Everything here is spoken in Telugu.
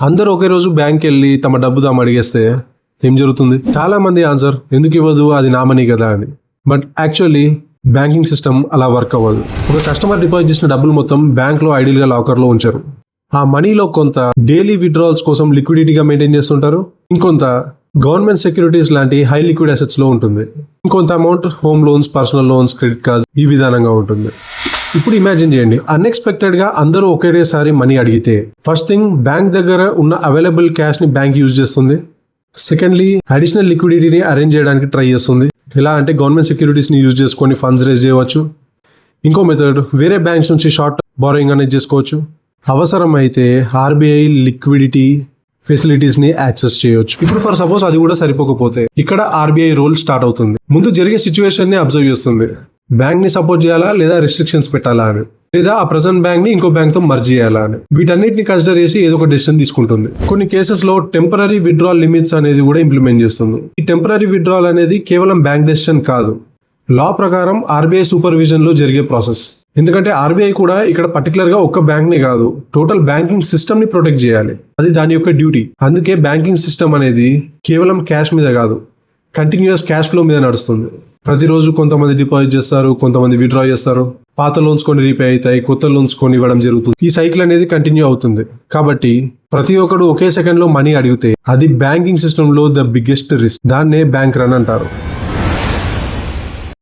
అందరూ ఒకే రోజు బ్యాంక్ వెళ్ళి తమ డబ్బు తాము అడిగేస్తే ఏం జరుగుతుంది? చాలా మంది ఆన్సర్ ఎందుకు ఇవ్వదు, అది నా మనీ కదా అని. బట్ యాక్చువల్లీ బ్యాంకింగ్ సిస్టమ్ అలా వర్క్ అవ్వదు. ఒక కస్టమర్ డిపాజిట్ చేసిన డబ్బులు మొత్తం బ్యాంక్లో ఐడియల్గా లాకర్లో ఉంచారు. ఆ మనీలో కొంత డైలీ విత్డ్రాల్స్ కోసం లిక్విడిటీగా మెయింటైన్ చేస్తుంటారు, ఇంకొంత గవర్నమెంట్ సెక్యూరిటీస్ లాంటి హై లిక్విడ్ అసెట్స్ లో ఉంటుంది, ఇంకొంత amount home loans, personal loans, credit cards ఈ విధానంగా ఉంటుంది. ఇప్పుడు ఇమాజిన్ చేయండి, అన్ఎక్స్పెక్టెడ్ గా అందరూ ఒకేసారి మనీ అడిగితే ఫస్ట్ థింగ్ బ్యాంక్ దగ్గర ఉన్న అవైలబుల్ క్యాష్ ని బ్యాంక్ యూజ్ చేస్తుంది. సెకండ్లీ అడిషనల్ లిక్విడిటీని అరేంజ్ చేయడానికి ట్రై చేస్తుంది. ఎలా అంటే గవర్నమెంట్ సెక్యూరిటీస్ ని యూజ్ చేసుకొని ఫండ్స్ రేజ్ చేయవచ్చు. ఇంకో మెథడ్ వేరే బ్యాంక్స్ నుంచి షార్ట్ బారోయింగ్ అనేది చేసుకోవచ్చు. అవసరం అయితే ఆర్బీఐ లిక్విడిటీ ఫెసిలిటీస్ ని యాక్సెస్ చేయొచ్చు. ఇప్పుడు ఫర్ సపోజ్ అది కూడా సరిపోకపోతే ఇక్కడ ఆర్బీఐ రోల్ స్టార్ట్ అవుతుంది. ముందు జరిగే సిచ్యువేషన్ ని అబ్జర్వ్ చేస్తుంది. బ్యాంక్ ని సపోర్ట్ చేయాలా లేదా రిస్ట్రిక్షన్స్ పెట్టాలా అని, లేదా ఆ ప్రెజెంట్ బ్యాంక్ ని ఇంకో బ్యాంక్ తో మర్జ్ చేయాలా అని, వీటన్నిటిని కన్సిడర్ చేసి ఏదో ఒక డెసిషన్ తీసుకుంటుంది. కొన్ని కేసెస్ లో టెంపరరీ విత్డ్రాల్ లిమిట్స్ అనేది కూడా ఇంప్లిమెంట్ చేస్తుంది. ఈ టెంపరరీ విత్డ్రాల్ అనేది కేవలం బ్యాంక్ డెసిషన్ కాదు, లా ప్రకారం ఆర్బీఐ సూపర్విజన్ లో జరిగే ప్రాసెస్. ఎందుకంటే ఆర్బీఐ కూడా ఇక్కడ పర్టికులర్ గా ఒక్క బ్యాంక్ ని కాదు, టోటల్ బ్యాంకింగ్ సిస్టమ్ ని ప్రొటెక్ట్ చేయాలి. అది దాని యొక్క డ్యూటీ. అందుకే బ్యాంకింగ్ సిస్టమ్ అనేది కేవలం క్యాష్ మీద కాదు, కంటిన్యూస్ క్యాష్ ఫ్లో మీద నడుస్తుంది. ప్రతిరోజు కొంతమంది డిపాజిట్ చేస్తారు, కొంతమంది విత్డ్రా చేస్తారు, పాత లోన్స్ కొన్ని రీపే అవుతాయి, కొత్త లోన్స్ కొన్ని ఇవ్వడం జరుగుతుంది. ఈ సైకిల్ అనేది కంటిన్యూ అవుతుంది. కాబట్టి ప్రతి ఒక్కడు ఒకే సెకండ్ లో మనీ అడిగితే అది బ్యాంకింగ్ సిస్టమ్ లో ద బిగ్గెస్ట్ రిస్క్. దాన్నే బ్యాంక్ రన్ అంటారు.